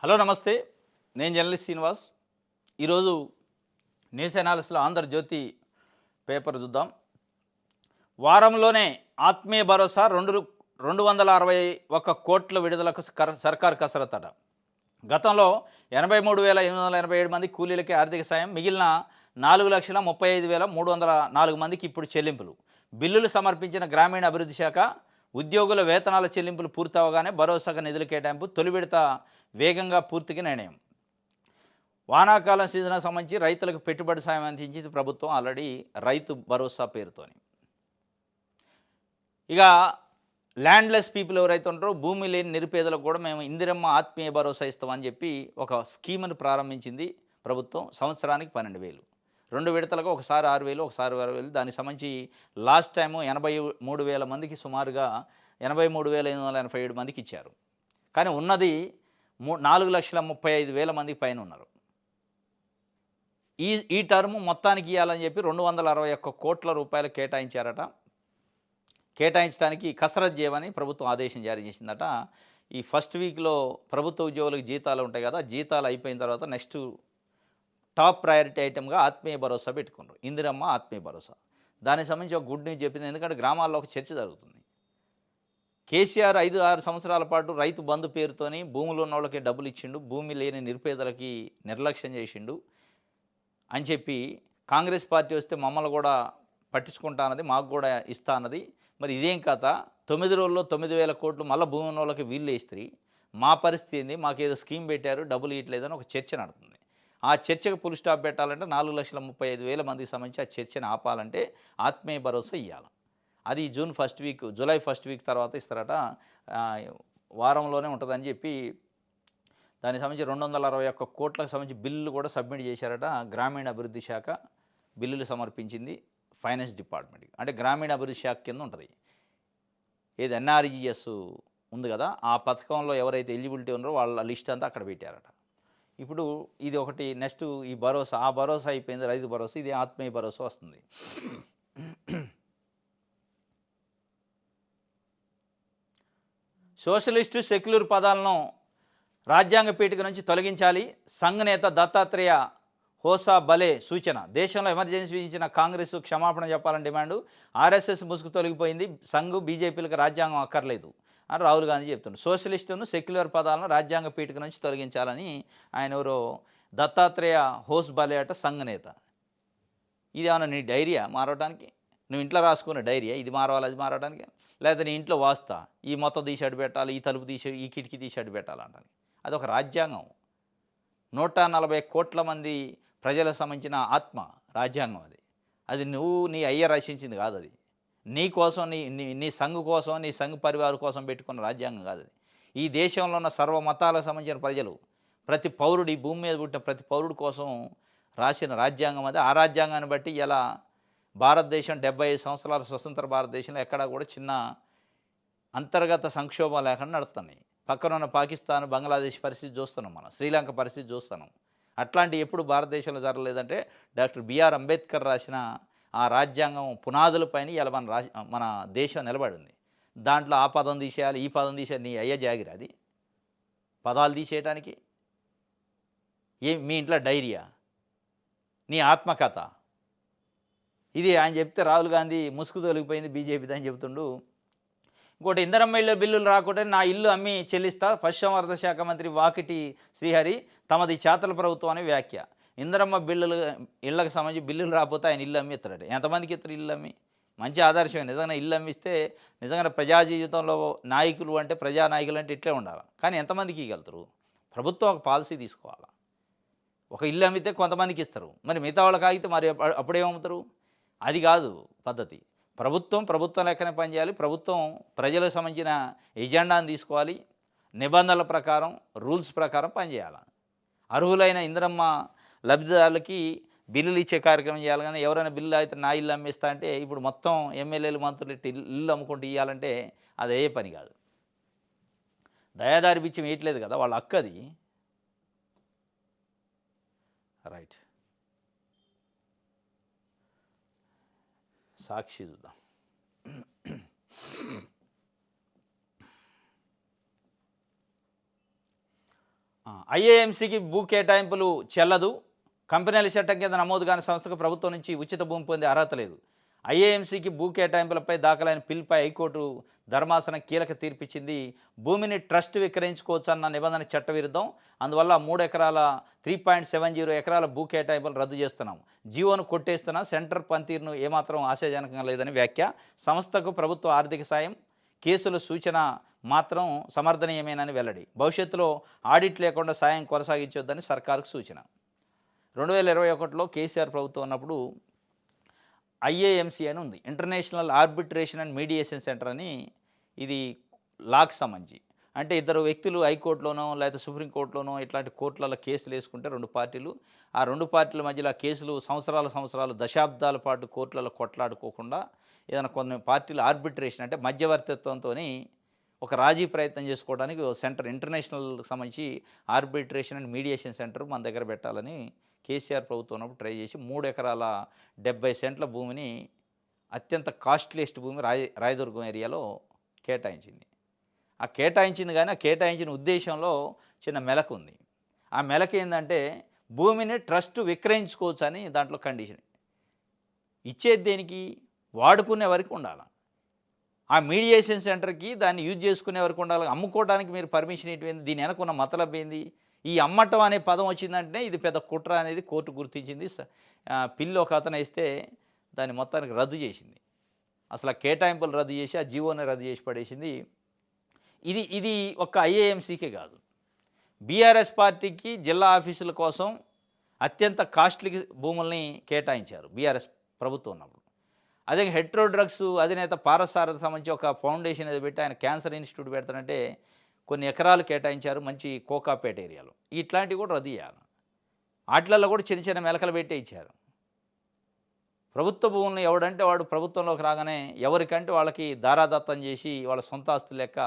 Hello నమస్తే. నేను journalist Srinivas. ఈరోజు న్యూస్ అనాలిసిస్లో ఆంధ్రజ్యోతి పేపర్ చూద్దాం. వారంలోనే ఆత్మీయ భరోసా 261 విడుదలకు సర్కారు కసరత్తట. గతంలో 83,887 మంది కూలీలకి ఆర్థిక సాయం, మిగిలిన 4,35,304 మందికి ఇప్పుడు చెల్లింపులు. బిల్లులు సమర్పించిన గ్రామీణాభివృద్ధి శాఖ ఉద్యోగుల వేతనాల చెల్లింపులు పూర్తవగానే భరోసాగా నిధుల కేటాయింపు, తొలి విడత వేగంగా పూర్తికి నిర్ణయం. వానాకాలం సీజన్కు సంబంధించి రైతులకు పెట్టుబడి సాయం అందించింది ప్రభుత్వం ఆల్రెడీ రైతు భరోసా పేరుతోని. ఇక ల్యాండ్లెస్ పీపుల్ ఎవరైతే ఉంటారో, భూమి లేని నిరుపేదలకు కూడా మేము ఇందిరమ్మ ఆత్మీయ భరోసా ఇస్తామని చెప్పి ఒక స్కీమ్ను ప్రారంభించింది ప్రభుత్వం. సంవత్సరానికి 12,000, 2 విడతలకు ఒకసారి 6,000, ఒకసారి 6,000. దానికి సంబంధించి లాస్ట్ టైము 83,000 మందికి, సుమారుగా 83,887 మందికి ఇచ్చారు. కానీ ఉన్నది 4,35,000 మందికి పైన ఉన్నారు. ఈ టర్మ్ మొత్తానికి ఇవ్వాలని చెప్పి 261 కోట్ల రూపాయలు కేటాయించారట. కేటాయించడానికి కసరత్తు చేయమని ప్రభుత్వం ఆదేశం జారీ చేసిందట. ఈ ఫస్ట్ వీక్లో ప్రభుత్వ ఉద్యోగులకు జీతాలు ఉంటాయి కదా, జీతాలు అయిపోయిన తర్వాత నెక్స్ట్ టాప్ ప్రయారిటీ ఐటెంగా ఆత్మీయ భరోసా పెట్టుకున్నారు, ఇందిరమ్మ ఆత్మీయ భరోసా. దానికి సంబంధించి ఒక గుడ్ న్యూస్ చెప్పింది. ఎందుకంటే గ్రామాల్లో ఒక చర్చ జరుగుతుంది. కేసీఆర్ 5-6 సంవత్సరాల పాటు రైతు బంధు పేరుతోని భూములు ఉన్న వాళ్ళకి డబ్బులు ఇచ్చిండు, భూమి లేని నిరుపేదలకి నిర్లక్ష్యం చేసిండు అని చెప్పి, కాంగ్రెస్ పార్టీ వస్తే మమ్మల్ని కూడా పట్టించుకుంటా అన్నది, మాకు కూడా ఇస్తా అన్నది. మరి ఇదేం కథ? 9 రోజుల్లో 9,000 కోట్లు మళ్ళీ భూమి ఉన్న వాళ్ళకి వీళ్ళు ఇస్త్రీ, మా పరిస్థితి ఏంది, మాకేదో స్కీమ్ పెట్టారు డబ్బులు ఇవ్వట్లేదని ఒక చర్చ నడుతుంది. ఆ చర్చకు ఫుల్ స్టాప్ పెట్టాలంటే 4,35,000 మందికి సంబంధించి ఆ చర్చను ఆపాలంటే ఆత్మీయ భరోసా ఇవ్వాలి. అది జూలై ఫస్ట్ వీక్ తర్వాత ఇస్తారట. వారంలోనే ఉంటుందని చెప్పి దానికి సంబంధించి 261 కోట్లకు సంబంధించి బిల్లులు కూడా సబ్మిట్ చేశారట. గ్రామీణాభివృద్ధి శాఖ బిల్లులు సమర్పించింది ఫైనాన్స్ డిపార్ట్మెంట్కి. అంటే గ్రామీణాభివృద్ధి శాఖ కింద ఉంటుంది. ఏది ఎన్ఆర్ఈజిఎస్ ఉంది కదా, ఆ పథకంలో ఎవరైతే ఎలిజిబిలిటీ ఉన్నారో వాళ్ళ లిస్ట్ అంతా అక్కడ పెట్టారట. ఇప్పుడు ఇది ఒకటి. నెక్స్ట్ ఈ భరోసా, ఆ భరోసా అయిపోయింది, రైతు భరోసా. ఇది ఆత్మీయ భరోసా వస్తుంది. సోషలిస్టు, సెక్యులర్ పదాలను రాజ్యాంగ పీఠిక నుంచి తొలగించాలి. సంఘ్ నేత దత్తాత్రేయ హోసా బలే సూచన. దేశంలో ఎమర్జెన్సీ విధించిన కాంగ్రెస్ క్షమాపణ చెప్పాలని డిమాండు. ఆర్ఎస్ఎస్ ముసుగు తొలగిపోయింది, సంఘ్ బీజేపీలకు రాజ్యాంగం అక్కర్లేదు అని రాహుల్ గాంధీ చెప్తున్నారు. సోషలిస్టును, సెక్యులర్ పదాలను రాజ్యాంగ పీఠిక నుంచి తొలగించాలని ఆయన ఎవరో దత్తాత్రేయ హోస్ బలే అట, సంఘ్ నేత. ఇది ఏమన్నా నీ డైరియా మారవడానికి? నువ్వు ఇంట్లో రాసుకున్న డైరియా ఇది మారవాలి అది మారడానికి? లేదా నీ ఇంట్లో వాస్తా ఈ మొత్తం తీసి అడ్డు పెట్టాలి, ఈ తలుపు తీసి, ఈ కిటికీ తీసి అడ్డు పెట్టాలంటాను? అదొక రాజ్యాంగం. 140 కోట్ల మంది ప్రజలకు సంబంధించిన ఆత్మ రాజ్యాంగం అది. అది నువ్వు నీ అయ్య రచించింది కాదు. అది నీ కోసం, నీ సంఘ్ కోసం, నీ సంఘ్ పరివారం కోసం పెట్టుకున్న రాజ్యాంగం కాదు అది. ఈ దేశంలో ఉన్న సర్వ మతాలకు సంబంధించిన ప్రజలు, ప్రతి పౌరుడు, ఈ భూమి మీద పుట్టిన ప్రతి పౌరుడు కోసం రాసిన రాజ్యాంగం అది. ఆ రాజ్యాంగాన్ని బట్టి ఇలా భారతదేశం 75 సంవత్సరాల స్వతంత్ర భారతదేశంలో ఎక్కడా కూడా చిన్న అంతర్గత సంక్షోభం లేకుండా నడుస్తున్నాయి. పక్కన ఉన్న పాకిస్తాన్, బంగ్లాదేశ్ పరిస్థితి చూస్తున్నాం, మనం శ్రీలంక పరిస్థితి చూస్తున్నాం. అట్లాంటి ఎప్పుడు భారతదేశంలో జరగలేదంటే డాక్టర్ బిఆర్ అంబేద్కర్ రాసిన ఆ రాజ్యాంగం పునాదులపైన ఇలా మన దేశం నిలబడింది. దాంట్లో ఆ పదం తీసేయాలి, ఈ పదం తీసేయాలి. నీ అయ్య జాగిరి అది పదాలు తీసేయటానికి? మీ ఇంట్లో డైరియా, నీ ఆత్మకథ ఇది ఆయన చెప్తే రాహుల్ గాంధీ ముసుగు తొలగిపోయింది బీజేపీది అని చెబుతుండు. ఇంకోటి, ఇందిరమ్మ ఇళ్ళ బిల్లులు రాకుంటే నా ఇల్లు అమ్మి చెల్లిస్తా. పశుసంవర్ధక శాఖ మంత్రి వాకిటి శ్రీహరి తమది చేతల ప్రభుత్వం అనే వ్యాఖ్య. ఇందిరమ్మ ఇళ్ళకి సంబంధించి బిల్లులు రాకపోతే ఆయన ఇల్లు అమ్మి ఇస్తారట. ఎంతమందికి ఇస్తారు ఇల్లు అమ్మి? మంచి ఆదర్శమే. నిజంగా ఇల్లు అమ్మిస్తే నిజంగా ప్రజా జీవితంలో నాయకులు అంటే, ప్రజానాయకులు అంటే ఇట్లే ఉండాలి. కానీ ఎంతమందికి ఇవ్వగలుగుతారు? ప్రభుత్వం ఒక పాలసీ తీసుకోవాలి. ఒక ఇల్లు అమ్మితే కొంతమందికి ఇస్తారు, మరి మిగతా వాళ్ళకి ఆగితే మరి అప్పుడేమవుతారు? అది కాదు పద్ధతి. ప్రభుత్వం లెక్కనే పనిచేయాలి. ప్రభుత్వం ప్రజలకు సంబంధించిన ఎజెండాను తీసుకోవాలి. నిబంధనల ప్రకారం, రూల్స్ ప్రకారం పనిచేయాలి. అర్హులైన ఇందిరమ్మ లబ్ధిదారులకి బిల్లులు ఇచ్చే కార్యక్రమం చేయాలి. కానీ ఎవరైనా బిల్లు అయితే నా ఇల్లు అమ్మేస్తా అంటే, ఇప్పుడు మొత్తం ఎమ్మెల్యేలు, మంత్రులు ఇల్లు అమ్ముకుంటూ ఇవ్వాలంటే అది అయ్యే పని కాదు. దయాదారి బిచ్చం వేయట్లేదు కదా, వాళ్ళ హక్కు అది. రైట్. సాక్షి చూద్దాం. ఐఏఎంసీకి భూ కేటాయింపులు చెల్లదు. కంపెనీల చట్టం కింద నమోదు కాని సంస్థకు ప్రభుత్వం నుంచి ఉచిత భూమి పొందే అర్హత లేదు. ఐఏఎంసీకి భూ కేటాయింపులపై దాఖలైన పిల్పై హైకోర్టు ధర్మాసనం కీలక తీర్పిచ్చింది. భూమిని ట్రస్ట్ విక్రయించుకోవచ్చన్న నిబంధన చట్టవిరుద్ధం. అందువల్ల 3 ఎకరాల 3.70 ఎకరాల భూ కేటాయింపులు రద్దు చేస్తున్నాం. జీవోను కొట్టేస్తున్నా. సెంటర్ పనితీరును ఏమాత్రం ఆశాజనకంగా లేదని వ్యాఖ్య. సంస్థకు ప్రభుత్వ ఆర్థిక సాయం, కేసుల సూచన మాత్రం సమర్థనీయమేనని వెల్లడి. భవిష్యత్తులో ఆడిట్ లేకుండా సాయం కొనసాగించొద్దని సర్కారుకు సూచన. 2021లో కేసీఆర్ ప్రభుత్వం ఉన్నప్పుడు ఐఏఎంసీ అని ఉంది, international arbitration and mediation centre అని. ఇది లాకు సంబంధించి, అంటే ఇద్దరు వ్యక్తులు హైకోర్టులోనో లేకపోతే సుప్రీంకోర్టులోనో ఇట్లాంటి కోర్టులలో కేసులు వేసుకుంటే రెండు పార్టీలు, ఆ రెండు పార్టీల మధ్యలో ఆ కేసులు సంవత్సరాలు దశాబ్దాల పాటు కోర్టులలో కొట్లాడుకోకుండా ఏదైనా కొన్ని పార్టీలు ఆర్బిట్రేషన్ అంటే మధ్యవర్తిత్వంతో ఒక రాజీ ప్రయత్నం చేసుకోవడానికి సెంటర్, ఇంటర్నేషనల్కి సంబంధించి ఆర్బిట్రేషన్ అండ్ మీడియేషన్ సెంటర్ మన దగ్గర పెట్టాలని కేసీఆర్ ప్రభుత్వం ఉన్నప్పుడు ట్రై చేసి 3 ఎకరాల 70 సెంట్ల భూమిని, అత్యంత కాస్ట్లీయెస్ట్ భూమి రాయదుర్గం ఏరియాలో కేటాయించింది. ఆ కేటాయించింది కానీ ఆ కేటాయించిన ఉద్దేశంలో చిన్న మెలకు ఉంది. ఆ మెలకు ఏంటంటే భూమిని ట్రస్ట్ విక్రయించుకోవచ్చు అని దాంట్లో కండిషన్. ఇచ్చేది దేనికి? వాడుకునే వరకు ఉండాలి. ఆ మీడియేషన్ సెంటర్కి దాన్ని యూజ్ చేసుకునే వరకు ఉండాలి. అమ్ముకోవడానికి మీరు పర్మిషన్ ఇటువంటి, దీని వెనకున్న మతలబ్ ఏంది? ఈ అమ్మటం అనే పదం వచ్చిందంటే ఇది పెద్ద కుట్ర అనేది కోర్టు గుర్తించింది. పిల్లి ఒక అతను ఇస్తే దాన్ని మొత్తానికి రద్దు చేసింది. అసలు ఆ కేటాయింపులు రద్దు చేసి ఆ జీవోని రద్దు చేసి పడేసింది. ఇది ఒక్క ఐఏఎంసీకే కాదు, బీఆర్ఎస్ పార్టీకి జిల్లా ఆఫీసుల కోసం అత్యంత కాస్ట్లీ భూముల్ని కేటాయించారు బీఆర్ఎస్ ప్రభుత్వం ఉన్నప్పుడు. అదే హెట్రో డ్రగ్స్ అధినేత పారసారథి సంబంధించి ఒక ఫౌండేషన్ ఏదో పెట్టి ఆయన క్యాన్సర్ ఇన్స్టిట్యూట్ పెడతానంటే కొన్ని ఎకరాలు కేటాయించారు మంచి కోకాపేట ఏరియాలో. ఇట్లాంటివి కూడా రద్దు చేయాలి. వాటిలలో కూడా చిన్న చిన్న మెలకలు పెట్టే ఇచ్చారు. ప్రభుత్వ భూములను ఎవడంటే వాడు ప్రభుత్వంలోకి రాగానే ఎవరికంటే వాళ్ళకి దారాదత్తం చేసి వాళ్ళ సొంత ఆస్తులు లెక్క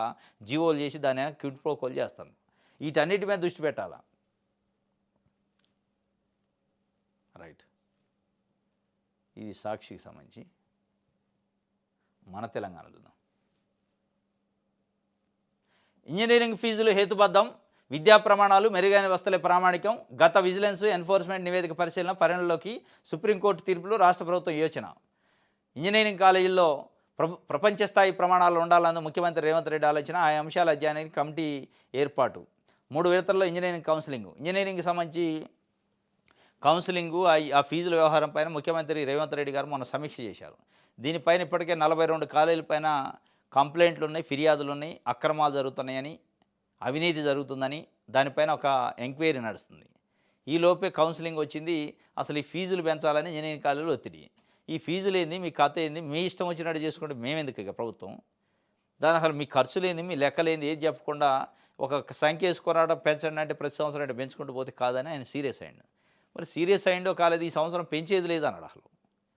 జీవోలు చేసి దాని క్విడ్ ప్రోకోలు చేస్తాను. వీటన్నిటి మీద దృష్టి పెట్టాలా. రైట్, ఇది సాక్షికి సంబంధించి మన తెలంగాణ చూద్దాం. ఇంజనీరింగ్ ఫీజులు హేతుబద్ధం, విద్యా ప్రమాణాలు మెరుగైన వస్తువులే ప్రామాణికం. గత విజిలెన్స్ ఎన్ఫోర్స్మెంట్ నివేదిక పరిశీలన పరిగణలోకి సుప్రీంకోర్టు తీర్పులు రాష్ట్ర ప్రభుత్వం యోచన. ఇంజనీరింగ్ కాలేజీల్లో ప్రపంచ స్థాయి ప్రమాణాలు ఉండాలన్న ముఖ్యమంత్రి రేవంత్ రెడ్డి ఆలోచన. ఆ అంశాల అధ్యయనానికి కమిటీ ఏర్పాటు. 3 విడతల్లో ఇంజనీరింగ్ కౌన్సిలింగ్. ఇంజనీరింగ్కి సంబంధించి కౌన్సిలింగు ఆ ఫీజుల వ్యవహారం పైన ముఖ్యమంత్రి రేవంత్ రెడ్డి గారు మొన్న సమీక్ష చేశారు. దీనిపైన ఇప్పటికే 42 కాలేజీల పైన కంప్లైంట్లు ఉన్నాయి, ఫిర్యాదులు ఉన్నాయి, అక్రమాలు జరుగుతున్నాయని, అవినీతి జరుగుతుందని దానిపైన ఒక ఎంక్వైరీ నడుస్తుంది. ఈ లోపే కౌన్సిలింగ్ వచ్చింది. అసలు ఈ ఫీజులు పెంచాలని ఇంజనీరింగ్ కాలేజీలో ఒత్తిడి. ఈ ఫీజులు ఏంది, మీ కథ ఏంది, మీ ఇష్టం వచ్చినట్టు చేసుకుంటే మేమెందుకు ఇక ప్రభుత్వం? దాని అసలు మీ ఖర్చులేంది, మీ లెక్కలేంది, ఏది చెప్పకుండా ఒక సంఖ్య వేసుకురావడం పెంచండి అంటే ప్రతి సంవత్సరం అంటే పెంచుకుంటూ పోతే కాదని ఆయన సీరియస్ అయ్యిండు. మరి సీరియస్ అయ్యిండో కాలేదు, ఈ సంవత్సరం పెంచేది లేదన్నాడు. అసలు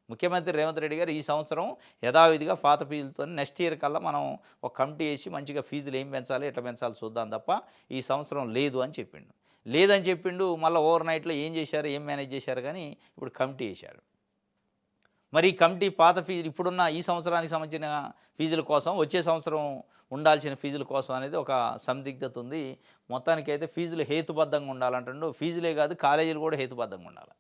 ముఖ్యమంత్రి రేవంత్ రెడ్డి గారు ఈ సంవత్సరం యథావిధిగా పాత ఫీజులతో నెక్స్ట్ ఇయర్ కల్లా మనం ఒక కమిటీ వేసి మంచిగా ఫీజులు ఏం పెంచాలి ఎట్లా పెంచాలి చూద్దాం తప్ప ఈ సంవత్సరం లేదు అని చెప్పిండు. లేదని చెప్పిండు. మళ్ళీ ఓవర్ నైట్లో ఏం చేశారు, ఏం మేనేజ్ చేశారు కానీ ఇప్పుడు కమిటీ వేశారు. మరి ఈ కమిటీ పాత ఫీజులు ఇప్పుడున్న ఈ సంవత్సరానికి సంబంధించిన ఫీజుల కోసం, వచ్చే సంవత్సరం ఉండాల్సిన ఫీజుల కోసం అనేది ఒక సందిగ్ధత ఉంది. మొత్తానికైతే ఫీజులు హేతుబద్ధంగా ఉండాలంటుండు. ఫీజులే కాదు, కాలేజీలు కూడా హేతుబద్ధంగా ఉండాలి.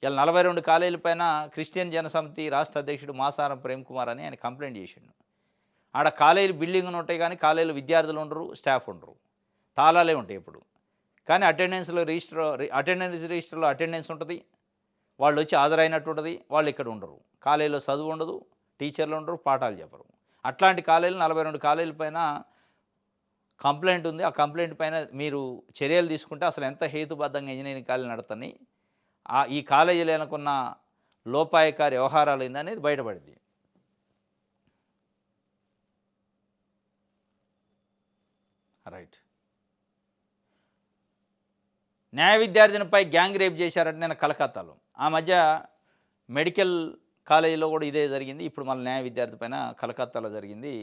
ఇలా 42 కాలేజీల పైన క్రిస్టియన్ జనసమితి రాష్ట్ర అధ్యక్షుడు మాసారం ప్రేమ్ కుమార్ అని ఆయన కంప్లైంట్ చేసిండు. ఆడ కాలేజీలు బిల్డింగ్లు ఉంటాయి కానీ కాలేజీలో విద్యార్థులు ఉండరు, స్టాఫ్ ఉండరు, తాళాలే ఉంటాయి ఎప్పుడు. కానీ అటెండెన్స్ రిజిస్టర్లో అటెండెన్స్ ఉంటుంది, వాళ్ళు వచ్చి హాజరైనట్టు ఉంటుంది, వాళ్ళు ఇక్కడ ఉండరు. కాలేజీలో చదువు ఉండదు, టీచర్లు ఉండరు, పాఠాలు చెప్పరు. అట్లాంటి కాలేజీలు 42 కాలేజీల పైన కంప్లైంట్ ఉంది. ఆ కంప్లైంట్ పైన మీరు చర్యలు తీసుకుంటే అసలు ఎంత హేతుబద్ధంగా ఇంజనీరింగ్ కాలేజీలు నడుతున్నాయి, ఈ కాలేజీలు అనుకున్న లోపాయకారి వ్యవహారాలు ఏందనేది బయటపడింది. రైట్, న్యాయ విద్యార్థినిపై గ్యాంగ్ రేప్ చేశారంటే నేను కలకత్తాలో. ఆ మధ్య మెడికల్ కాలేజీలో కూడా ఇదే జరిగింది. ఇప్పుడు మళ్ళీ న్యాయ విద్యార్థి పైన కలకత్తాలో జరిగింది.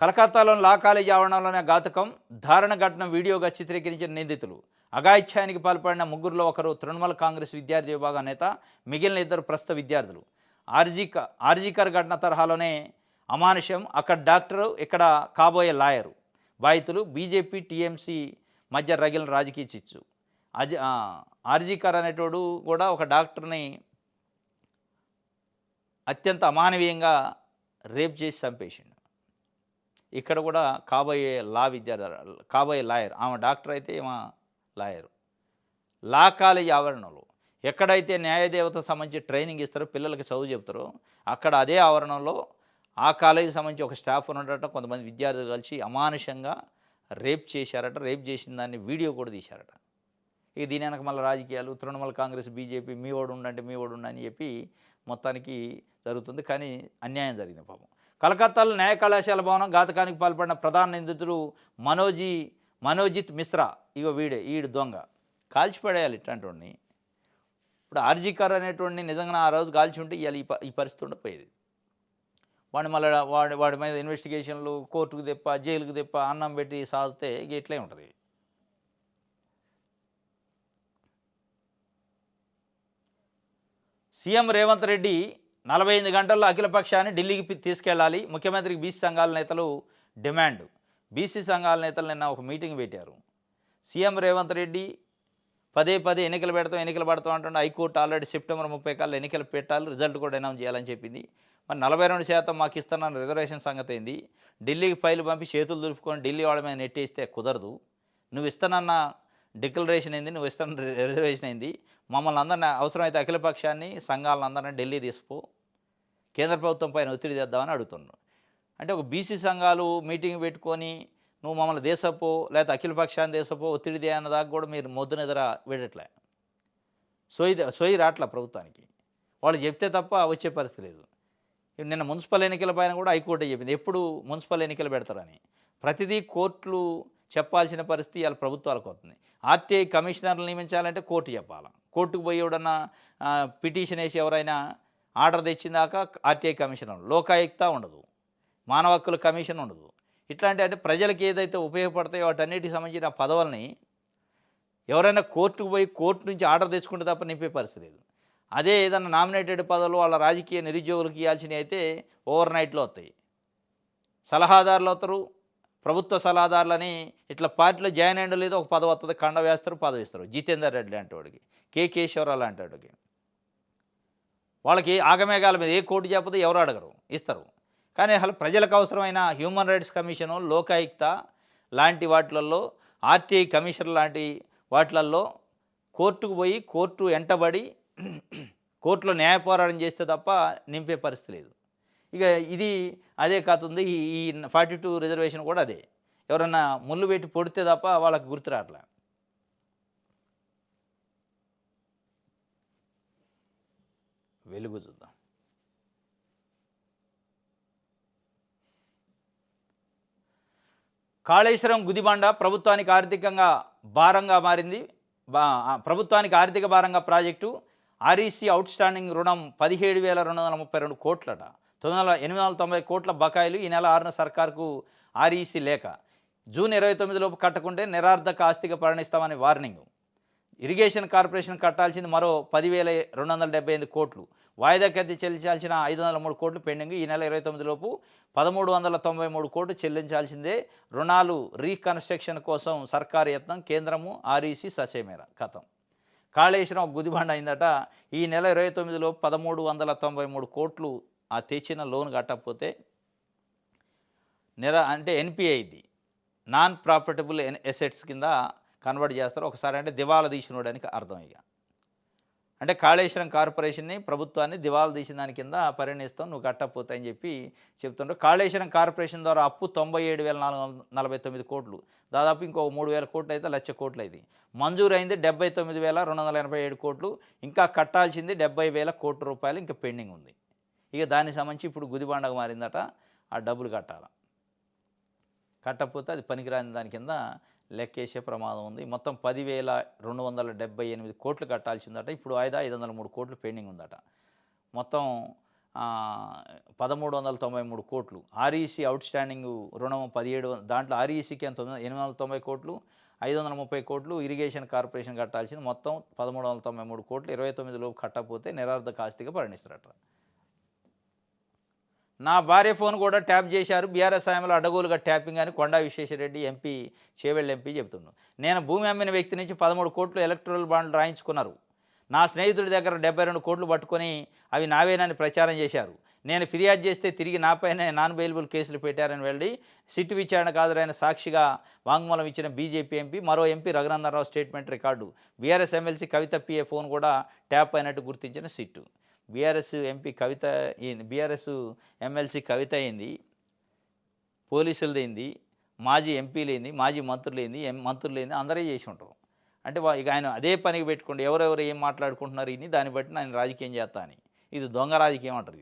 కలకత్తాలోని లా కాలేజీ ఆవరణలోనే ఘాతకం, దారుణ ఘటన వీడియోగా చిత్రీకరించిన నిందితులు. అఘాయిత్యానికి పాల్పడిన ముగ్గురులో ఒకరు తృణమూల్ కాంగ్రెస్ విద్యార్థి విభాగం నేత, మిగిలిన 2 ప్రస్తుత విద్యార్థులు. ఆర్జీకర్ ఘటన తరహాలోనే అమానుషం, అక్కడ డాక్టరు, ఇక్కడ కాబోయే లాయరు. బాధితులు బీజేపీ టీఎంసీ మధ్య రగిలిన రాజకీయ చిచ్చు. ఆర్జీకర్ అనేటోడు కూడా ఒక డాక్టర్ని అత్యంత అమానవీయంగా రేప్ చేసి చంపేసిండు. ఇక్కడ కూడా కాబోయే కాబోయే లాయర్, ఆమె డాక్టర్ అయితే ఈమె లాయరు. లా కాలేజీ ఆవరణలో ఎక్కడైతే న్యాయదేవతకు సంబంధించి ట్రైనింగ్ ఇస్తారో, పిల్లలకి చదువు చెప్తారో, అక్కడ అదే ఆవరణలో ఆ కాలేజీకి సంబంధించి ఒక స్టాఫ్ ఉన్నట, కొంతమంది విద్యార్థులు కలిసి అమానుషంగా రేప్ చేశారట. రేప్ చేసిన దాన్ని వీడియో కూడా తీశారట. ఇక దీని వెనక మళ్ళీ రాజకీయాలు, తృణమూల కాంగ్రెస్, బీజేపీ మీ ఓడు ఉండంటే మీ ఓడు ఉండని చెప్పి మొత్తానికి జరుగుతుంది. కానీ అన్యాయం జరిగింది పాపం. కలకత్తాలో న్యాయ కళాశాల భవనం ఘాతకానికి పాల్పడిన ప్రధాన నిందితుడు మనోజిత్ మిశ్రా. ఇగో ఈడు దొంగ. కాల్చిపడేయాలి ఇట్లాంటి వాడిని. ఇప్పుడు ఆర్జీకర్ అనేటువంటి నిజంగా ఆ రోజు కాల్చి ఉంటే ఇవాళ ఈ పరిస్థితి ఉండకపోయేది. వాడిని మళ్ళీ వాడి మీద ఇన్వెస్టిగేషన్లు, కోర్టుకు తెప్ప, జైలుకు తెప్ప, అన్నం పెట్టి సాగితే ఇక ఇట్లే ఉంటుంది. సీఎం రేవంత్ రెడ్డి 48 గంటల్లో అఖిలపక్షాన్ని ఢిల్లీకి తీసుకెళ్లాలి. ముఖ్యమంత్రికి బీసీ సంఘాల నేతలు డిమాండ్. బీసీ సంఘాల నేతలు నిన్న ఒక మీటింగ్ పెట్టారు. సీఎం రేవంత్ రెడ్డి పదే ఎన్నికలు పెడతాం అంటుండే. హైకోర్టు ఆల్రెడీ సెప్టెంబర్ 30 కల్లా ఎన్నికలు పెట్టాలి, రిజల్ట్ కూడా అనౌన్స్ చేయాలని చెప్పింది. మరి 42% మాకు ఇస్తున్న రిజర్వేషన్ సంగతి ఏంది? ఢిల్లీకి ఫైలు పంపి చేతులు దులుపుకొని ఢిల్లీ వాళ్ళ మీద నెట్టేస్తే కుదరదు. నువ్వు ఇస్తానన్న డిక్లరేషన్ ఏంది, నువ్వు ఇస్తున్న రిజర్వేషన్ ఏంది? మమ్మల్ని అందరినీ అవసరమైతే అఖిలపక్షాన్ని, సంఘాలను అందరినీ ఢిల్లీ తీసిపో, కేంద్ర ప్రభుత్వం పైన ఒత్తిడి తెద్దామని అడుగుతున్నాను. అంటే ఒక బీసీ సంఘాలు మీటింగ్ పెట్టుకొని నువ్వు మమ్మల్ని దేశపో, లేకపోతే అఖిలపక్షాన్ని దేశపో, ఒత్తిడి దే అన్నదాకా కూడా మీరు మొద్దున ఎదుర వేడట్లే. సోయి రాట్ల ప్రభుత్వానికి. వాళ్ళు చెప్తే తప్ప వచ్చే పరిస్థితి లేదు. నిన్న మున్సిపల్ ఎన్నికల పైన కూడా హైకోర్టు చెప్పింది ఎప్పుడు మున్సిపల్ ఎన్నికలు పెడతారని. ప్రతిదీ కోర్టులు చెప్పాల్సిన పరిస్థితి ఇవాళ ప్రభుత్వాలకు వస్తుంది. ఆర్టీఐ కమిషనర్లు నియమించాలంటే కోర్టు చెప్పాలి. కోర్టుకు పోయి ఎవడన్నా పిటిషన్ వేసి ఎవరైనా ఆర్డర్ తెచ్చిందాకా ఆర్టీఐ కమిషనర్, లోకాయుక్త ఉండదు, మానవ హక్కుల కమిషన్ ఉండదు. ఇట్లాంటి అంటే ప్రజలకు ఏదైతే ఉపయోగపడతాయో వాటన్నిటికి సంబంధించిన పదవుల్ని ఎవరైనా కోర్టుకు పోయి కోర్టు నుంచి ఆర్డర్ తెచ్చుకుంటే తప్ప నింపే పరిస్థితి లేదు. అదే ఏదన్నా నామినేటెడ్ పదవులు వాళ్ళ రాజకీయ నిరుద్యోగులకు ఇవ్వాల్సినవి అయితే ఓవర్ నైట్లో వస్తాయి. సలహాదారులు అవుతారు, ప్రభుత్వ సలహాదారులని ఇట్లా పార్టీలో జాయిన్ అయ్యడం లేదో ఒక పదవి వస్తుంది, కండ వేస్తారు, పదవి ఇస్తారు. జితేందర్ రెడ్డి లాంటి వాడికి, కేశవరావు లాంటి వాడికి. వాళ్ళకి ఆగమేఘాల మీద ఏ కోర్టు చెప్పదు, ఎవరు అడగరు, ఇస్తారు. కానీ అసలు ప్రజలకు అవసరమైన హ్యూమన్ రైట్స్ కమిషను, లోకాయుక్త లాంటి వాటిలలో, ఆర్టీఐ కమిషన్ లాంటి వాటిలలో కోర్టుకు పోయి కోర్టు వెంటబడి కోర్టులో న్యాయ పోరాటం చేస్తే తప్ప నింపే పరిస్థితి లేదు. ఇక ఇది అదే కథ ఉంది. ఈ 42 రిజర్వేషన్ కూడా అదే. ఎవరన్నా ముళ్ళు పెట్టి పొడితే తప్ప వాళ్ళకి గుర్తు రావట్లే. వెలుగు చూద్దాం. కాళేశ్వరం గుదిబండ ప్రభుత్వానికి ఆర్థికంగా భారంగా మారింది. ప్రభుత్వానికి ఆర్థిక భారంగా ప్రాజెక్టు. ఆర్ఈసీ అవుట్ స్టాండింగ్ రుణం 17,232 కోట్లట. 890 కోట్ల బకాయిలు. ఈ నెల 6న సర్కార్కు ఆర్ఈసీ లేఖ. జూన్ 29 లోపు కట్టకుంటే నిరార్థక ఆస్తిగా పరిగణిస్తామని వార్నింగ్. ఇరిగేషన్ కార్పొరేషన్ కట్టాల్సింది మరో 10,278 కోట్లు. వాయిదాకి చెల్లించాల్సిన 503 కోట్లు పెండింగ్. ఈ నెల 29 లోపు 1,393 కోట్లు చెల్లించాల్సిందే. రుణాలు రీకన్స్ట్రక్షన్ కోసం సర్కారు యత్నం, కేంద్రము ఆర్ఈసీ ససేమేర కథం. కాళేశ్వరం గుదిబండ అయిందట. ఈ నెల 29 లోపు 1,393 కోట్లు ఆ తెచ్చిన లోన్ కట్టకపోతే అంటే ఎన్పిఐ, ఇది నాన్ ప్రాఫిటబుల్ ఎసెట్స్ కింద కన్వర్ట్ చేస్తారు. ఒకసారి అంటే దివాలా తీసినోడానికి అర్థం. ఇక అంటే కాళేశ్వరం కార్పొరేషన్ని, ప్రభుత్వాన్ని దివాలా తీసిన దాని కింద పరిగణిస్తాం, నువ్వు కట్టకపోతే అని చెప్పి చెప్తుండ్రు. కాళేశ్వరం కార్పొరేషన్ ద్వారా అప్పు 97,449 కోట్లు. దాదాపు ఇంకో 3,000 కోట్లు అయితే 1,00,000 కోట్లు అయింది. మంజూరు అయింది 79,287 కోట్లు. ఇంకా కట్టాల్సింది 70,000 కోట్ల రూపాయలు ఇంకా పెండింగ్ ఉంది. ఇక దానికి సంబంధించి ఇప్పుడు గుదిబండకు మారిందట. ఆ డబ్బులు కట్టాలి. కట్టకపోతే అది పనికిరాని దాని కింద లెక్కేసే ప్రమాదం ఉంది. మొత్తం 10,278 కోట్లు కట్టాల్సిందట. ఇప్పుడు 503 కోట్లు పెండింగ్ ఉందట. మొత్తం 1,393 కోట్లు. ఆర్ఈసీ అవుట్ స్టాండింగ్ రుణం 17, దాంట్లో ఆర్ఈసీకి ఎంత 890 కోట్లు, 530 కోట్లు ఇరిగేషన్ కార్పొరేషన్ కట్టాల్సింది. మొత్తం 1,393 కోట్లు. 29 లోపు కట్టకపోతే నిరార్థక ఆస్తిగా పరిగణిస్తారట. నా భార్య ఫోన్ కూడా ట్యాప్ చేశారు బీఆర్ఎస్ హయాంలో అడ్డగోలుగా ట్యాపింగ్ అని కొండా విశ్వేశ్వరరెడ్డి ఎంపీ చేవెళ్ళ ఎంపీ చెబుతున్నాడు. నేను భూమి అమ్మిన వ్యక్తి నుంచి 13 కోట్లు ఎలక్ట్రల్ బాండ్లు రాయించుకున్నారు. నా స్నేహితుడి దగ్గర 72 కోట్లు పట్టుకొని అవి నావేనని ప్రచారం చేశారు. నేను ఫిర్యాదు చేస్తే తిరిగి నాపైనే నాన్ బెయిలబుల్ కేసులు పెట్టారని వెళ్ళి సిట్టు విచారణకు హాజరైన సాక్షిగా వాంగ్మూలం ఇచ్చిన బీజేపీ ఎంపీ మరో MP Raghunandanrao statement record. BRS MLC Kavitha PA phone కూడా ట్యాప్ అయినట్టు గుర్తించిన SIT. BRS MP Kavitha BRS MLC Kavitha అయింది, పోలీసులది ఏంది, మాజీ ఎంపీలేంది, మాజీ మంత్రులేంది, మంత్రులేంది అందరే చేసి ఉంటారు. అంటే ఇక ఆయన అదే పనికి పెట్టుకోండి ఎవరెవరు ఏం మాట్లాడుకుంటున్నారు ఇన్ని దాన్ని బట్టి నేను రాజకీయం చేస్తా అని. ఇది దొంగ రాజకీయం అంటారు,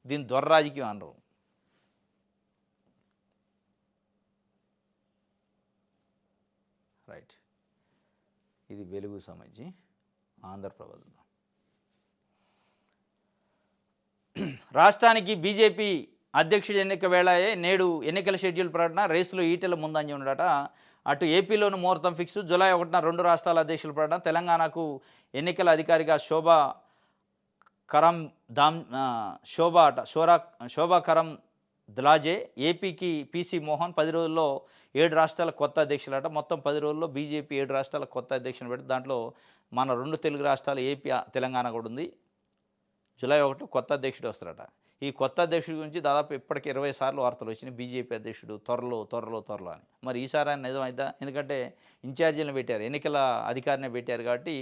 దీన్ని దొర రాజకీయం అనరు. రైట్, ఇది వెలుగు సంబంధించి ఆంధ్రప్రభలో రాష్ట్రానికి బీజేపీ అధ్యక్షుడి ఎన్నిక వేళయే నేడు ఎన్నికల షెడ్యూల్ ప్రకటన. రేసులో ఈటెల ముందంజ ఉండట. అటు ఏపీలోను ముహూర్తం ఫిక్స్. జూలై 1న 2 రాష్ట్రాల అధ్యక్షుల ప్రకటన. తెలంగాణకు ఎన్నికల అధికారిగా శోభా కరం ద్లాజే. ఏపీకి పీసీ మోహన్. 10 రోజుల్లో 7 రాష్ట్రాల కొత్త అధ్యక్షులట. మొత్తం 10 రోజుల్లో బీజేపీ 7 రాష్ట్రాల కొత్త అధ్యక్షులు పెట్టి దాంట్లో మన 2 తెలుగు రాష్ట్రాలు ఏపీ తెలంగాణ కూడా ఉంది. జూలై 1 కొత్త అధ్యక్షుడు వస్తారట. ఈ కొత్త అధ్యక్షుడి గురించి దాదాపు ఇప్పటికి 20 సార్లు వార్తలు వచ్చినాయి. బీజేపీ అధ్యక్షుడు త్వరలో అని. మరి ఈసారి ఆయన నిజమైందా? ఎందుకంటే ఇన్ఛార్జీలను పెట్టారు, ఎన్నికల అధికారిని పెట్టారు కాబట్టి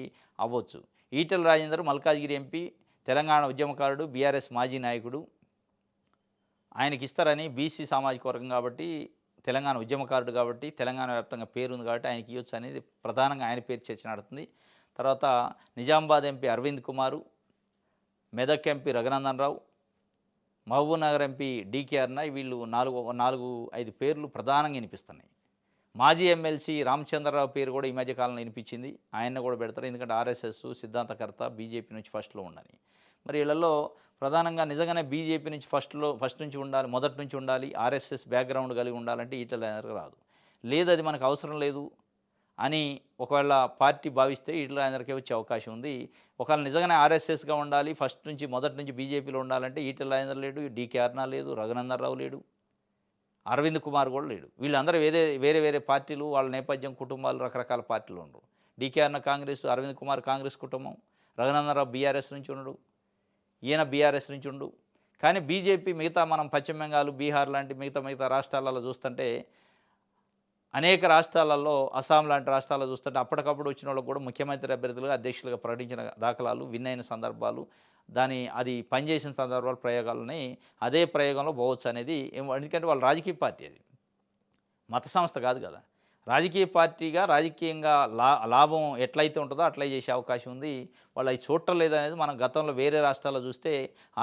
అవ్వచ్చు. ఈటెల రాజేందర్ మల్కాజ్గిరి ఎంపీ, తెలంగాణ ఉద్యమకారుడు, బీఆర్ఎస్ మాజీ నాయకుడు. ఆయనకి ఇస్తారని బీసీ సామాజిక వర్గం కాబట్టి, తెలంగాణ ఉద్యమకారుడు కాబట్టి, తెలంగాణ వ్యాప్తంగా పేరుంది కాబట్టి ఆయనకి ఇవ్వచ్చు అనేది ప్రధానంగా ఆయన పేరు చర్చ నడుతుంది. తర్వాత Nizamabad MP Arvind Kumar, Medak MP Raghunandanrao, Mahabubnagar MP DK Aruna. వీళ్ళు 4-5 పేర్లు ప్రధానంగా వినిపిస్తున్నాయి. మాజీ ఎమ్మెల్సీ రామచంద్రరావు పేరు కూడా ఈ మధ్య కాలంలో వినిపించింది. ఆయన్ని కూడా పెడతారు, ఎందుకంటే ఆర్ఎస్ఎస్ సిద్ధాంతకర్త, బీజేపీ నుంచి ఫస్ట్లో ఉండని. మరి వీళ్ళల్లో ప్రధానంగా నిజంగానే బీజేపీ నుంచి ఫస్ట్ నుంచి ఉండాలి, మొదటి నుంచి ఉండాలి, ఆర్ఎస్ఎస్ బ్యాక్గ్రౌండ్ కలిగి ఉండాలంటే ఈటెల రాజేందర్కి రాదు. లేదు అది మనకు అవసరం లేదు అని ఒకవేళ పార్టీ భావిస్తే ఈటెల రాజేందర్కే వచ్చే అవకాశం ఉంది. ఒకవేళ నిజంగానే ఆర్ఎస్ఎస్గా ఉండాలి, మొదటి నుంచి బీజేపీలో ఉండాలంటే ఈటెల రాజేందర్ లేడు, డీకే అర్ణ లేదు, రఘునందనరావు లేడు, అరవింద్ కుమార్ కూడా లేడు. వీళ్ళందరూ వేరే వేరే పార్టీలు, వాళ్ళ నేపథ్యం, కుటుంబాలు, రకరకాల పార్టీలు ఉండరు. డీకే అర్ణ కాంగ్రెస్, అరవింద్ కుమార్ కాంగ్రెస్ కుటుంబం, రఘునందనరావు బీఆర్ఎస్ నుంచి ఉండడు, ఈయన బీఆర్ఎస్ నుంచి ఉండు. కానీ బీజేపీ మిగతా మనం పశ్చిమ బెంగాల్, బీహార్ లాంటి మిగతా రాష్ట్రాలలో చూస్తుంటే, అనేక రాష్ట్రాలలో, అస్సాం లాంటి రాష్ట్రాల్లో చూస్తుంటే అప్పటికప్పుడు వచ్చిన వాళ్ళకు కూడా ముఖ్యమంత్రి అభ్యర్థులుగా అధ్యక్షులుగా ప్రకటించిన దాఖలాలు, విన్ అయిన సందర్భాలు, అది పనిచేసిన సందర్భాలు, ప్రయోగాలని అదే ప్రయోగంలో పోవచ్చు అనేది. ఎందుకంటే వాళ్ళ రాజకీయ పార్టీ, అది మత సంస్థ కాదు కదా. రాజకీయ పార్టీగా రాజకీయంగా లాభం ఎట్లయితే ఉంటుందో అట్లా చేసే అవకాశం ఉంది. వాళ్ళు అవి చూడటం లేదనేది మనం గతంలో వేరే రాష్ట్రాల్లో చూస్తే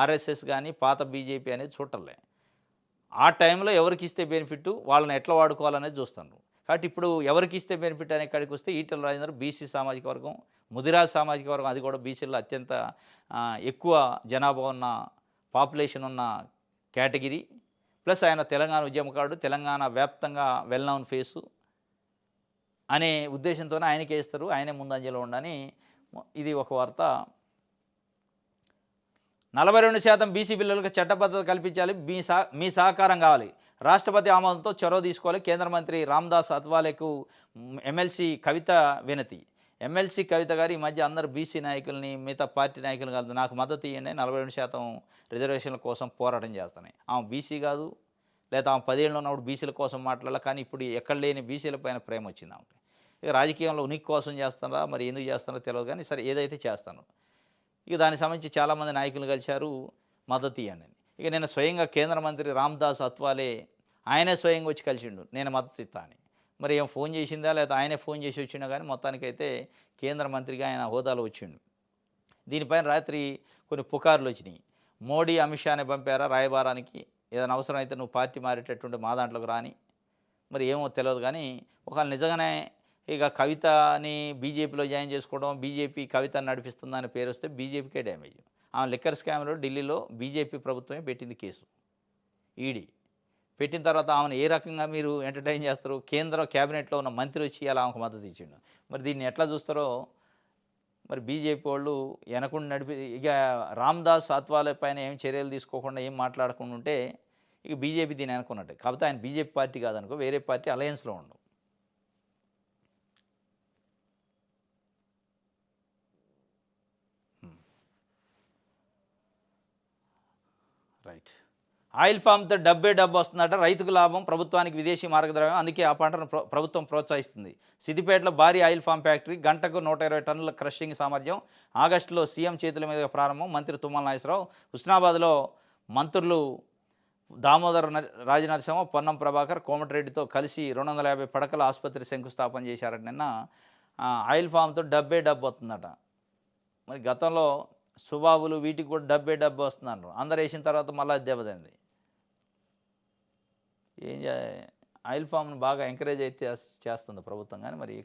ఆర్ఎస్ఎస్ కానీ పాత బీజేపీ అనేది చూడటంలే. ఆ టైంలో ఎవరికి ఇస్తే బెనిఫిట్, వాళ్ళని ఎట్లా వాడుకోవాలనేది చూస్తున్నారు. కాబట్టి ఇప్పుడు ఎవరికి ఇస్తే బెనిఫిట్ అనే కాడికి వస్తే ఈటెల రాజేందర్ బీసీ సామాజిక వర్గం, ముదిరాజ్ సామాజిక వర్గం, అది కూడా బీసీలో అత్యంత ఎక్కువ జనాభా ఉన్న, పాపులేషన్ ఉన్న కేటగిరీ. ప్లస్ ఆయన తెలంగాణ ఉద్యమకారుడు, తెలంగాణ వ్యాప్తంగా వెల్ నౌన్ ఫేసు అనే ఉద్దేశంతోనే ఆయనకే ఇస్తారు, ఆయనే ముందంజలో ఉండని ఇది ఒక వార్త. 42% బీసీ బిల్లులకు చట్టబద్ధత కల్పించాలి, మీ సహకారం కావాలి, రాష్ట్రపతి ఆమోదంతో చొరవ తీసుకోవాలి. కేంద్ర మంత్రి రామ్దాస్ అథవాలేకు ఎమ్మెల్సీ కవిత వినతి. ఎమ్మెల్సీ కవిత గారు ఈ మధ్య అందరు బీసీ నాయకుల్ని, మిగతా పార్టీ నాయకులు కాదు, నాకు మద్దతు ఇవ్వండి, 42% రిజర్వేషన్ల కోసం పోరాటం చేస్తున్నాయి. ఆమె బీసీ కాదు, లేదా ఆమె 10 ఏళ్ళు ఉన్నప్పుడు బీసీల కోసం మాట్లాడాలి. కానీ ఇప్పుడు ఎక్కడ లేని బీసీల పైన ప్రేమ వచ్చింది ఆమెకి. ఇక రాజకీయంలో ఉనికి కోసం చేస్తారా, మరి ఎందుకు చేస్తారో తెలియదు, కానీ సరే ఏదైతే చేస్తాను. ఇక దానికి సంబంధించి చాలామంది నాయకులు కలిశారు, మద్దతు ఇవ్వండి. ఇక నేను స్వయంగా కేంద్ర మంత్రి రామ్దాస్ అథవాలే ఆయనే స్వయంగా వచ్చి కలిసిండు, నేను మద్దతు ఇస్తా అని. మరి ఏం ఫోన్ చేసిందా, లేదా ఆయనే ఫోన్ చేసి వచ్చిండా, కానీ మొత్తానికైతే కేంద్ర మంత్రిగా ఆయన హోదాలో వచ్చిండు. దీనిపైన రాత్రి కొన్ని పుకార్లు వచ్చినాయి. మోడీ అమిత్ షాని పంపారా రాయబారానికి, ఏదైనా అవసరం అయితే నువ్వు పార్టీ మారేటట్టుంటే మా దాంట్లోకి రాని. మరి ఏమో తెలియదు, కానీ ఒకవేళ నిజంగానే ఇక కవితని బీజేపీలో జాయిన్ చేసుకోవడం, బీజేపీ కవితను నడిపిస్తుందని పేరు వస్తే బీజేపీకే డ్యామేజ్. ఆమె లిక్కర్ స్కామ్లో ఢిల్లీలో బీజేపీ ప్రభుత్వమే పెట్టింది కేసు, ఈడీ పెట్టిన తర్వాత ఆమెను ఏ రకంగా మీరు ఎంటర్టైన్ చేస్తారు? కేంద్ర క్యాబినెట్లో ఉన్న మంత్రి వచ్చి అలా ఆమెకు మద్దతు ఇచ్చిండు. మరి దీన్ని ఎట్లా చూస్తారో మరి బీజేపీ వాళ్ళు వెనకుండా నడిపి ఇక రామ్దాస్ అత్వాలే పైన ఏం చర్యలు తీసుకోకుండా ఏం మాట్లాడకుండా ఉంటే ఇక బీజేపీ దీని అనుకున్నట్టే. కాకపోతే ఆయన బీజేపీ పార్టీ కాదనుకో, వేరే పార్టీ అలయన్స్లో ఉండు. రైట్. ఆయిల్ ఫామ్తో డబ్బు వస్తుందట. రైతుకు లాభం, ప్రభుత్వానికి విదేశీ మార్గద్రవ్యం. అందుకే ఆ పంటను ప్రభుత్వం ప్రోత్సహిస్తుంది. సిద్దిపేటలో భారీ ఆయిల్ ఫామ్ ఫ్యాక్టరీ, గంటకు 120 టన్నుల క్రషింగ్ సామర్థ్యం. ఆగస్టులో సీఎం చేతుల మీదుగా ప్రారంభం. మంత్రి తుమ్మల నాగేశ్వరరావు. హుస్నాబాద్లో మంత్రులు దామోదర రాజనరసింహ, పొన్నం ప్రభాకర్, కోమటిరెడ్డితో కలిసి 250 పడకల ఆసుపత్రి శంకుస్థాపన చేశారట నిన్న. ఆయిల్ ఫామ్తో డబ్బు వస్తుందట. మరి గతంలో సుబాబులు వీటికి కూడా డబ్బు వస్తుందన్నారు. అందరు వేసిన తర్వాత మళ్ళీ అది దెబ్బతింది. ఆయిల్ ఫామ్ను బాగా ఎంకరేజ్ అయితే చేస్తుంది ప్రభుత్వం. కానీ మరి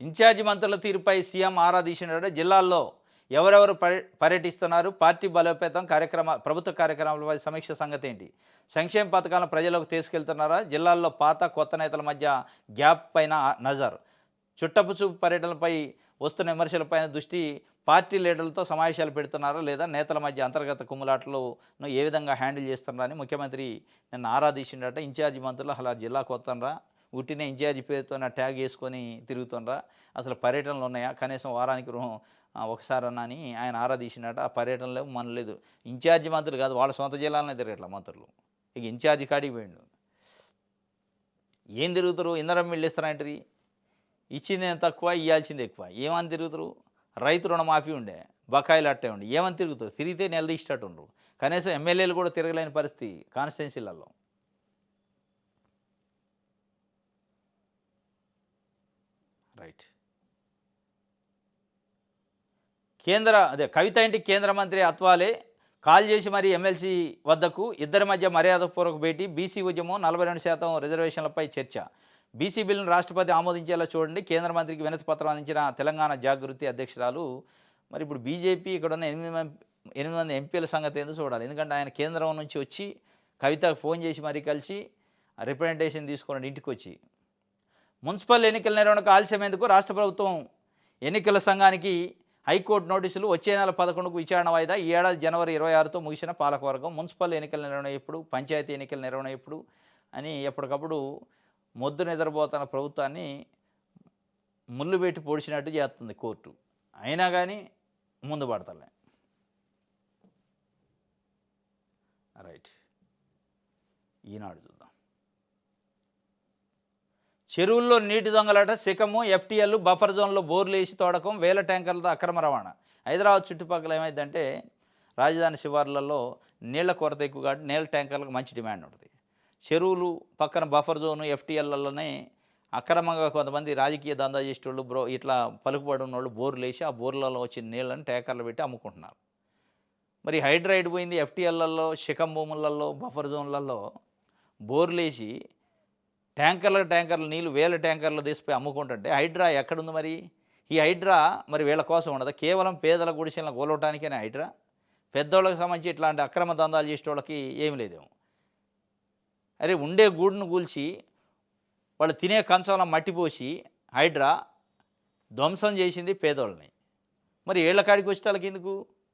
ఇన్ఛార్జి మంత్రుల తీరుపై సీఎం ఆరా తీసినాడు. జిల్లాల్లో ఎవరెవరు పర్యటిస్తున్నారు, పార్టీ బలోపేతం ప్రభుత్వ కార్యక్రమాలపై సమీక్ష సంగతి ఏంటి, సంక్షేమ పథకాలను ప్రజలకు తీసుకెళ్తున్నారా, జిల్లాల్లో పాత కొత్త నేతల మధ్య గ్యాప్ పైన నజర్, చుట్టపుచూపు పర్యటనలపై వస్తున్న విమర్శలపైన దృష్టి, పార్టీ లీడర్లతో సమావేశాలు పెడుతున్నారా లేదా, నేతల మధ్య అంతర్గత కుమ్ములాటలను ఏ విధంగా హ్యాండిల్ చేస్తున్నారని ముఖ్యమంత్రి నిన్న ఆరాధించిండట. ఇన్ఛార్జి మంత్రులు అలా జిల్లాకు వస్తానరా, ఉట్టినే ఇన్ఛార్జి పేరుతో ట్యాగ్ వేసుకొని తిరుగుతుండ్రా, అసలు పర్యటనలు ఉన్నాయా, కనీసం వారానికి ఒకసారి అన్నా అని ఆయన ఆరాధించినట్టు. ఆ పర్యటనలో మన లేదు. ఇన్ఛార్జి మంత్రులు కాదు, వాళ్ళ సొంత జిల్లాలనే తిరగట్లా మంత్రులు. ఇక ఇన్ఛార్జి కాడికి పోయిండు. ఏం తిరుగుతారు, ఇంధనం బిల్లు ఇస్తారంటారు, ఇచ్చింది తక్కువ ఇవ్వాల్సింది ఎక్కువ, ఏమని తిరుగుతారు. రైతు రుణమాఫీ ఉండే, బకాయిలు అట్టే ఉండే, ఏమని తిరుగుతారు, తిరిగితే నిలదీసేటట్టు ఉండరు. కనీసం ఎమ్మెల్యేలు కూడా తిరగలేని పరిస్థితి కాన్స్టిట్యున్సీలలో. రైట్. కవిత ఇంటికి కేంద్ర మంత్రి అత్వాలే కాల్ చేసి మరీ ఎమ్మెల్సీ వద్దకు, ఇద్దరి మధ్య మర్యాదపూర్వక భేటీ. బీసీ ఉద్యమం, 42% రిజర్వేషన్లపై చర్చ. బీసీ బిల్లును రాష్ట్రపతి ఆమోదించేలా చూడండి, కేంద్ర మంత్రికి వినతి పత్రం అందించిన తెలంగాణ జాగృతి అధ్యక్షురాలు. మరి ఇప్పుడు బీజేపీ ఇక్కడ ఉన్న 8 మంది ఎంపీల సంగతి ఏందో చూడాలి. ఎందుకంటే ఆయన కేంద్రం నుంచి వచ్చి కవితకు ఫోన్ చేసి మరీ కలిసి రిప్రజెంటేషన్ తీసుకున్నాడు ఇంటికి వచ్చి. మున్సిపల్ ఎన్నికల నిర్వహణకు ఆలస్యం ఎందుకు, రాష్ట్ర ప్రభుత్వం ఎన్నికల సంఘానికి హైకోర్టు నోటీసులు. వచ్చే నెల 11కు విచారణ వాయిదా. ఈ ఏడాది జనవరి 26తో ముగిసిన పాలకవర్గం. మున్సిపల్ ఎన్నికల నిర్వహణ ఎప్పుడు, పంచాయతీ ఎన్నికల నిర్వహణ ఎప్పుడు అని ఎప్పటికప్పుడు మొద్దు నిద్రపోతున్న ప్రభుత్వాన్ని ముళ్ళు పెట్టి పొడిచినట్టు చేస్తుంది కోర్టు. అయినా కానీ ముందు పడతలే. రైట్. ఈనాడు చూద్దాం. చెరువుల్లో నీటి దొంగలాట, శిఖము, ఎఫ్టీఎల్, బఫర్ జోన్లో బోర్లు వేసి తోడకం, వేల ట్యాంకర్లతో అక్రమ రవాణా. హైదరాబాద్ చుట్టుపక్కల ఏమైందంటే రాజధాని శివార్లలో నీళ్ల కొరత ఎక్కువ కాబట్టి నీళ్ళ ట్యాంకర్లకు మంచి డిమాండ్ ఉంటుంది. చెరువులు పక్కన బఫర్ జోను, ఎఫ్టీఎల్లోనే అక్రమంగా కొంతమంది రాజకీయ దందా చేసేటోళ్ళు ఇట్లా పలుకుబడి ఉన్నోళ్ళు బోర్లు వేసి ఆ బోర్లలో వచ్చిన నీళ్ళని ట్యాంకర్లు పెట్టి అమ్ముకుంటున్నారు. మరి హైడ్రా పోయింది. ఎఫ్టీఎల్లలో, శిఖం భూములలో, బఫర్ జోన్లలో బోర్లు వేసి ట్యాంకర్లు నీళ్ళు వేల ట్యాంకర్లు తీసిపోయి అమ్ముకుంటుంటే హైడ్రా ఎక్కడుంది మరి? ఈ హైడ్రా మరి వీళ్ళ కోసం ఉండదు, కేవలం పేదల గుడిసెలను గోలవటానికేనే హైడ్రా? పెద్దోళ్ళకి సంబంధించి ఇట్లాంటి అక్రమ దందాలు చేసేటోళ్ళకి ఏమి లేదేమో. అరే ఉండే గూడును కూల్చి వాళ్ళు తినే కంచంలో మట్టిపోసి హైడ్రా ధ్వంసం చేసింది పేదోళ్ళని. మరి ఏళ్ల కాడికి వచ్చే వాళ్ళకి ఎందుకు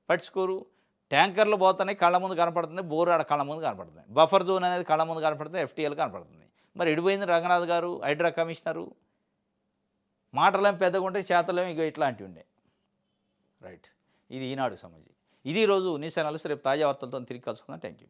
పట్టించుకోరు? ట్యాంకర్లు పోతున్నాయి, కళ్ళ ముందు కనపడుతుంది, బోర్ ఆడ కళ్ళ ముందు కనపడుతుంది, బఫర్ జోన్ అనేది కళ్ళ ముందు కనపడుతుంది, ఎఫ్టీఎల్ కనపడుతుంది. మరి ఎడిపోయింది రంగనాథ్ గారు, హైడ్రా కమిషనరు? మాటలేం పెద్దగా ఉంటే చేతలేం ఇక ఇట్లాంటివి ఉండే. రైట్. ఇది ఈనాడు సంబంధించి. ఇది ఈరోజు న్యూస్ ఛానల్స్. రేపు తాజా వార్తలతో తిరిగి కలుసుకుందాం. Thank you.